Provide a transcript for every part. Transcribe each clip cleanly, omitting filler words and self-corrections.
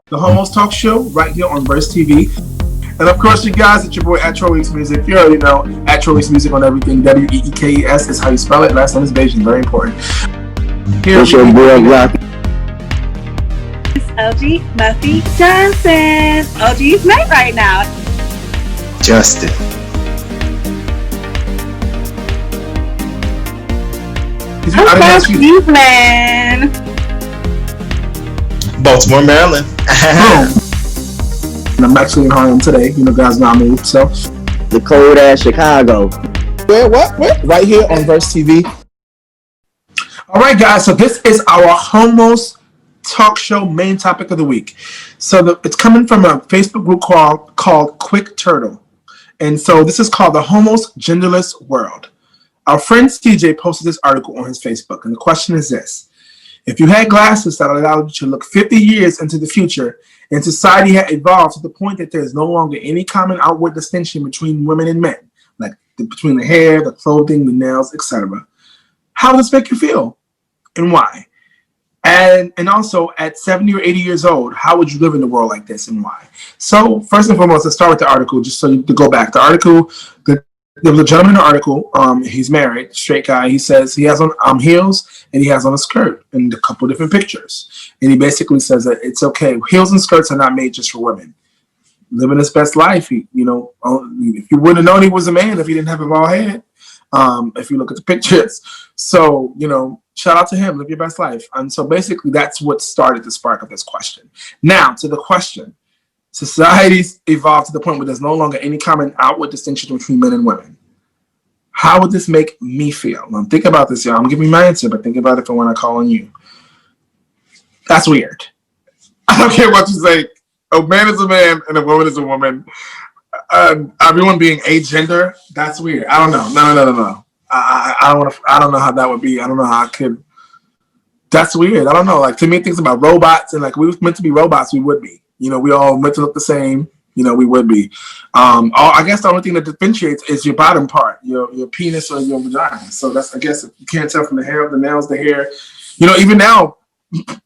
the Homos Talk Show, right here on Verse TV. And of course, you guys, it's your boy at Trolley's Music. You already know at Trolley's Music on everything. Weekes is how you spell it. Last name is Beijing, very important. Here It's your boy Rock. It's OG Muffy Johnson. OG's mate right now. Justin. He's man. Baltimore, Maryland. And I'm actually in Harlem today. You know, guys, not moved. So The cold ass Chicago. where? Right here on Verse TV. All right, guys. So this is our Homos Talk Show main topic of the week. So it's coming from a Facebook group called Quick Turtle, and so this is called the Homos Genderless World. Our friend CJ posted this article on his Facebook, and the question is this: if you had glasses that allowed you to look 50 years into the future, and society had evolved to the point that there is no longer any common outward distinction between women and men, like between the hair, the clothing, the nails, etc., how does this make you feel, and why? And also, at 70 or 80 years old, how would you live in a world like this, and why? So, first and foremost, let's start with the article, just so you to go back. The article, there was a gentleman in the article. He's married, straight guy. He says he has on heels and he has on a skirt in a couple different pictures. And he basically says that it's okay. Heels and skirts are not made just for women. Living his best life. If you wouldn't have known he was a man if he didn't have a bald head. If you look at the pictures. So, shout out to him. Live your best life. And so basically that's what started the spark of this question. Now, to the question. Society's evolved to the point where there's no longer any common outward distinction between men and women. How would this make me feel? Now, think about this, y'all. I'm giving you my answer, but think about it for when I call on you. That's weird. I don't care what you say. A man is a man and a woman is a woman. Everyone being agender, that's weird. I don't know. No. I don't know how that would be. I don't know how I could. That's weird. I don't know. Like, to me, things about robots and like we were meant to be robots, we would be. We all meant to look the same. We would be. I guess the only thing that differentiates is your bottom part, your penis or your vagina. So that's, I guess, you can't tell from the hair, the nails, the hair. Even now,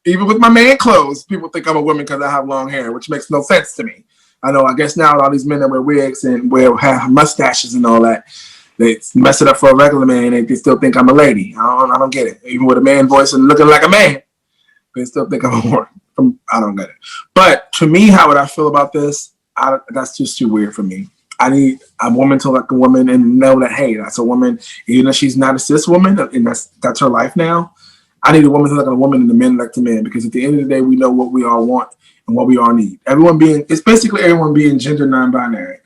even with my man clothes, people think I'm a woman because I have long hair, which makes no sense to me. I know. I guess now all these men that wear wigs and have mustaches and all that, they mess it up for a regular man and they still think I'm a lady. I don't get it. Even with a man voice and looking like a man, they still think I'm a woman. I don't get it. But to me, how would I feel about this? That's just too weird for me. I need a woman to like a woman and know that, hey, that's a woman, even if she's not a cis woman, and that's her life now. I need a woman to look at a woman and the men like the men, because at the end of the day, we know what we all want and what we all need. It's basically everyone being gender non-binary.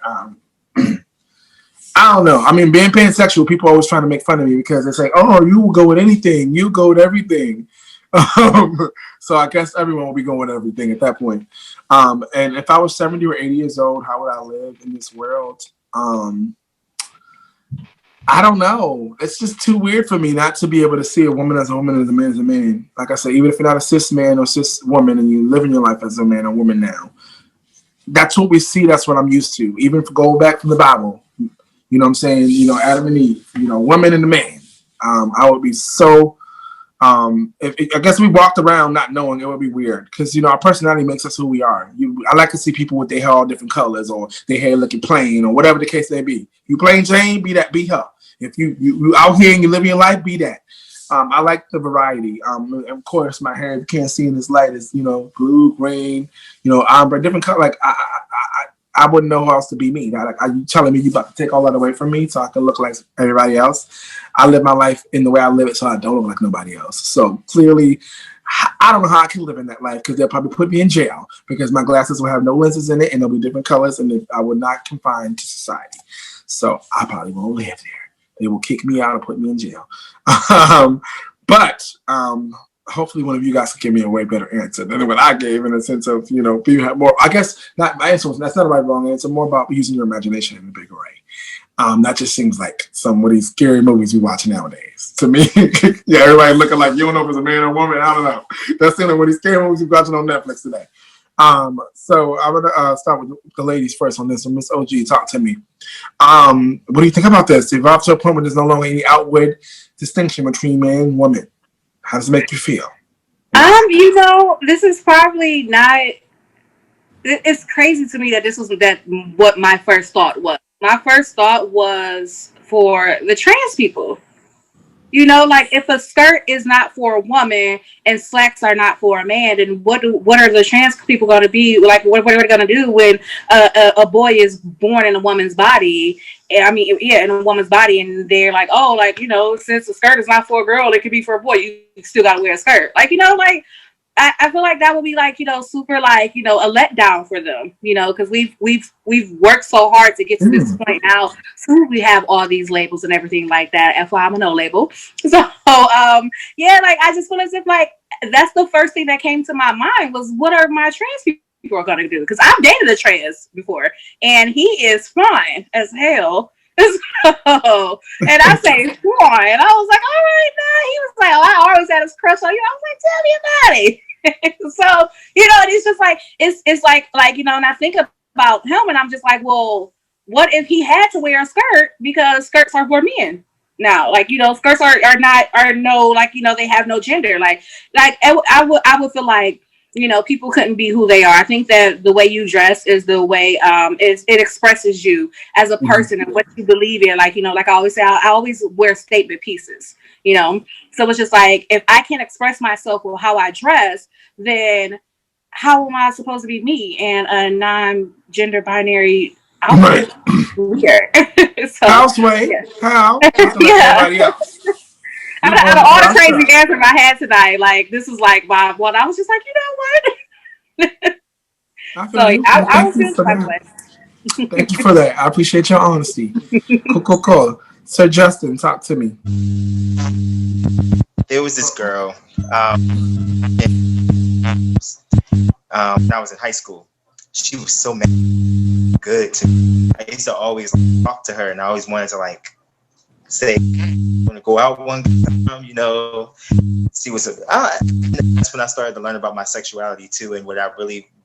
I don't know. I mean, being pansexual, people are always trying to make fun of me because they say, oh, you will go with anything. You go with everything. So I guess everyone will be going with everything at that point. And if I was 70 or 80 years old, how would I live in this world? I don't know. It's just too weird for me not to be able to see a woman as a woman and a man as a man. Like I said, even if you're not a cis man or cis woman and you live in your life as a man or woman now, that's what we see. That's what I'm used to. Even if we go back from the Bible, you know what I'm saying? Adam and Eve, woman and a man. I would be so... I guess we walked around not knowing, it would be weird because our personality makes us who we are. I like to see people with their hair all different colors or their hair looking plain or whatever the case may be. You plain Jane, be her. If you out here and you live your life, be that. I like the variety. Of course, my hair, if you can't see in this light, is blue, green, ombre, different color. Like I wouldn't know who else to be me. Are you telling me you about to take all that away from me so I can look like everybody else? I live my life in the way I live it so I don't look like nobody else. So clearly, I don't know how I can live in that life because they'll probably put me in jail because my glasses will have no lenses in it and they'll be different colors and I will not confine to society. So I probably won't live there. They will kick me out and put me in jail. But hopefully one of you guys can give me a way better answer than what I gave in the sense of, if you have more, I guess not my answer. That's not a right wrong answer. More about using your imagination in a big array. That just seems like some of these scary movies we watch nowadays. To me, yeah, everybody looking like you don't know if it's a man or a woman. I don't know. That's one of these scary movies we're watching on Netflix today. So I'm gonna start with the ladies first on this one. Miss OG, talk to me. What do you think about this? Evolved to a point where there's no longer any outward distinction between man and woman. How does it make you feel? This is probably not it's crazy to me that this was what my first thought was. My first thought was for the trans people. You know, like if a skirt is not for a woman and slacks are not for a man, then what are the trans people going to be like? What are they going to do when a boy is born in a woman's body? I mean, yeah, in a woman's body, and they're like, oh, like since a skirt is not for a girl, it could be for a boy. You still got to wear a skirt, like like I feel like that would be like super like a letdown for them, because we've worked so hard to get to this point now. So we have all these labels and everything like that. FYI, I'm a no label. So yeah, like I just feel as if like that's the first thing that came to my mind was what are my trans people are gonna do? Because I've dated a trans before, and he is fine as hell. So, and I say fine, and I was like, all right, now he was like, oh, I always had a crush on you. I was like, tell me about it. So it's just like it's like and I think about him, and I'm just like, well, what if he had to wear a skirt because skirts are for men now? Like skirts are no like they have no gender. Like I would feel like people couldn't be who they are. I think that the way you dress is the way it expresses you as a person and what you believe in. Like like I always say, I always wear statement pieces. So it's just like if I can't express myself with how I dress, then how am I supposed to be me and a non-gender binary outfit? Right. So, How, Sway? yeah. How? Everybody else. Out of all the crazy answers I had tonight, like this was like my one. I was just like, what? I was feeling my way. Thank you for that. I appreciate your honesty. Cool. Sir Justin, talk to me. There was this girl when I was in high school. She was so good to me. I used to always talk to her, and I always wanted to like say, I want to go out one time, see what's up. That's when I started to learn about my sexuality too, and what I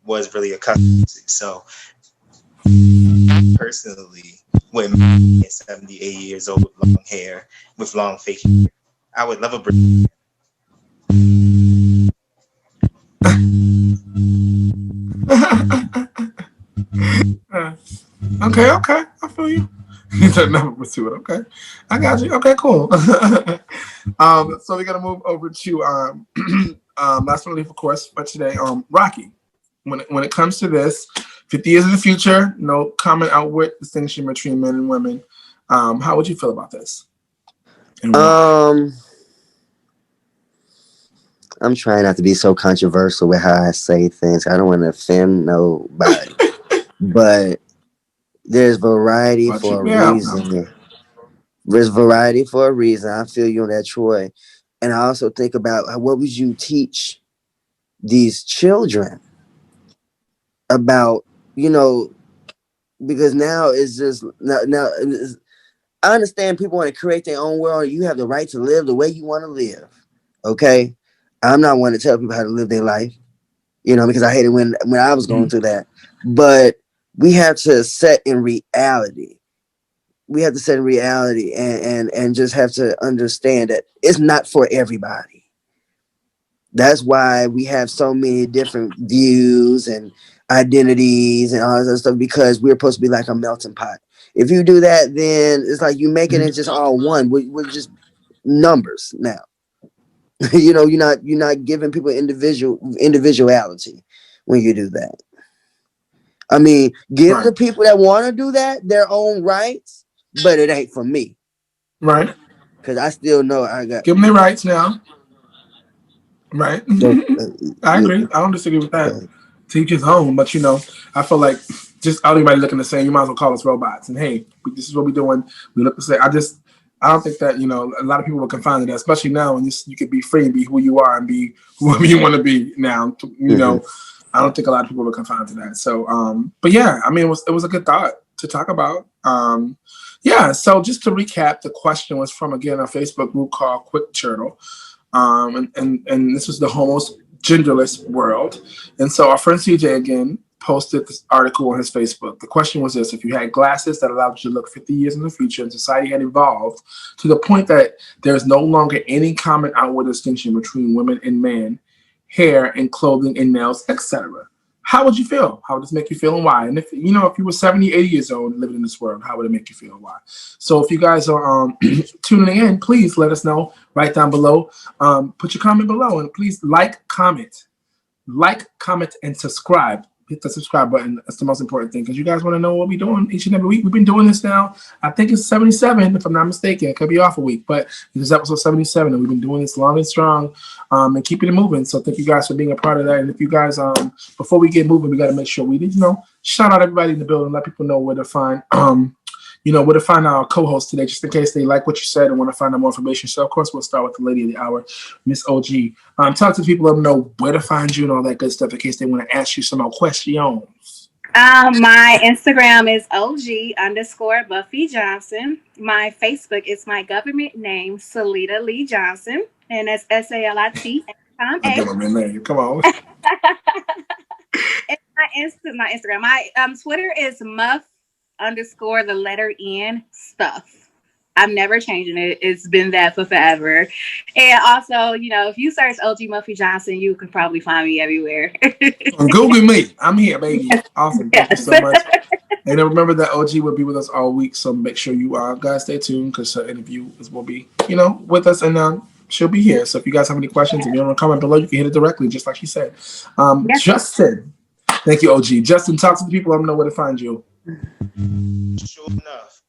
was really accustomed to. So personally, when I'm 70, 80 years old with long hair, with long fake hair, I would love a break. Okay, I feel you. You said never pursue it. Okay, I got you. Okay, cool. So we're gonna move over to last but not least, of course, for today, Rocky. When it comes to this, 50 years in the future, no common outward distinction between men and women. How would you feel about this? I'm trying not to be so controversial with how I say things. I don't want to offend nobody, but there's variety for a reason. There's variety for a reason. I feel you on that, Troy. And I also think about what would you teach these children about, because now it's just now I understand people want to create their own world. You have the right to live the way you want to live. Okay. I'm not one to tell people how to live their life, because I hated when I was going through that. But we have to set in reality. We have to set in reality and just have to understand that it's not for everybody. That's why we have so many different views and identities and all that stuff, because we're supposed to be like a melting pot. If you do that, then it's like you making it just all one. We're just numbers now. You're not giving people individuality when you do that. I mean, give the people that want to do that their own rights, but it ain't for me. Right. Because I still know I got... Give them their rights now. Right. I agree. I don't disagree with that. Okay. Teach his own, but I feel like just everybody looking the same, you might as well call us robots. And hey, this is what we're doing. We look the same. I don't think that, a lot of people are confined to that, especially now when you could be free and be who you are and be whoever you want to be now. I don't think a lot of people are confined to that. So, but yeah, I mean, it was a good thought to talk about. Yeah, so just to recap, the question was from, again, a Facebook group called Quick Turtle. And this was the Homo's Genderless World. And so our friend CJ, again, posted this article on his Facebook. The question was this: if you had glasses that allowed you to look 50 years in the future and society had evolved to the point that there's no longer any common outward distinction between women and men, hair and clothing and nails, etc., how would you feel? How would this make you feel and why? And if if you were 70, 80 years old and living in this world, how would it make you feel and why? So if you guys are tuning in, please let us know right down below. Put your comment below and please comment, and subscribe. Hit the subscribe button. That's the most important thing because you guys want to know what we're doing each and every week. We've been doing this now. I think it's 77, if I'm not mistaken. It could be off a week, but this is episode 77, and we've been doing this long and strong and keeping it moving. So thank you guys for being a part of that. And if you guys, before we get moving, we got to make sure we shout out everybody in the building, let people know where to find where to find our co-host today, just in case they like what you said and want to find out more information. So, of course, we'll start with the lady of the hour, Miss OG. Talk to people, let them know where to find you and all that good stuff in case they want to ask you some more questions. My Instagram is OG_Muffy Johnson. My Facebook is my government name, Salita Lee Johnson, and that's SALIT. I give them a name. Come on. It's my Instagram. My Twitter is Muff_N stuff. I'm never changing it. It's been that for forever. And also, if you search OG Muffy Johnson, you can probably find me everywhere. Google me. I'm here, baby. Awesome. Thank you so much. And remember that OG will be with us all week, so make sure you guys stay tuned because her interview will be, with us, and she'll be here. So if you guys have any questions, if you want to comment below, you can hit it directly, just like she said. Yes. Justin. Thank you, OG. Justin, talk to the people. Let them know where to find you. Sure enough.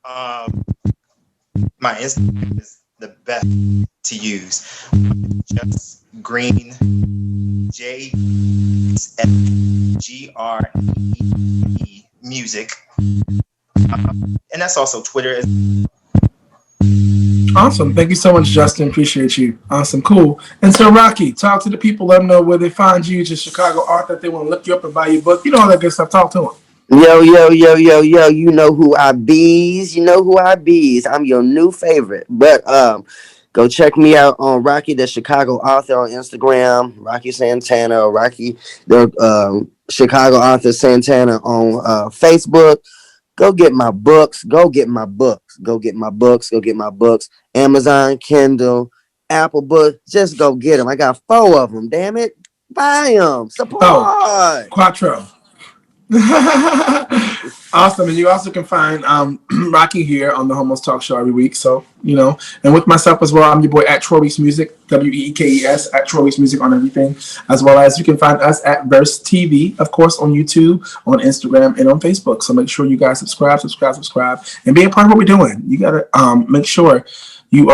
My Instagram is the best to use. Just Greene, JGREE music. And that's also Twitter. Awesome. Thank you so much, Justin. Appreciate you. Awesome. Cool. And so, Rocky, talk to the people. Let them know where they find you. Just Chicago art that they want to look you up and buy your book. All that good stuff. Talk to them. Yo. You know who I bees. I'm your new favorite. But go check me out on Rocky, the Chicago author on Instagram. Rocky Santana or Rocky, the Chicago author Santana on Facebook. Go get my books. Amazon, Kindle, Apple Books. Just go get them. I got 4 of them. Damn it. Buy them. Support. Oh, Quattro. Awesome. And you also can find Rocky here on the Homos Talk Show every week. So, and with myself as well, I'm your boy at Troy Weeks Music, WEEKES, at Troy Weeks Music on everything, as well as you can find us at Verse TV, of course, on YouTube, on Instagram, and on Facebook. So make sure you guys subscribe, and be a part of what we're doing. You got to make sure you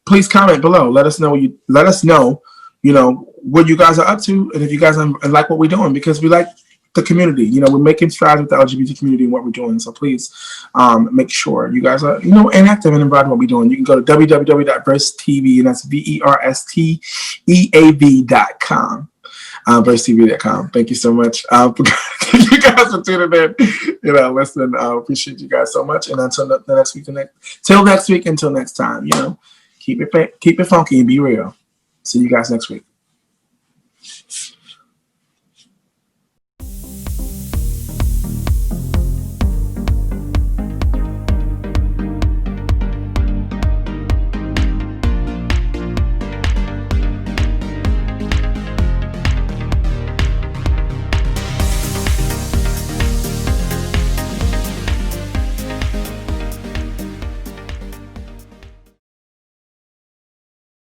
please comment below. Let us know what you guys are up to, and if you guys like what we're doing, because we like the community. We're making strides with the LGBT community and what we're doing. So please make sure you guys are, inactive and involved in what we're doing. You can go to www.versetv, and that's VERSTEAV.com. VerseTV.com. Thank you so much. You guys for tuning in. Listen, appreciate you guys so much. And until next week, until next time, keep it funky and be real. See you guys next week.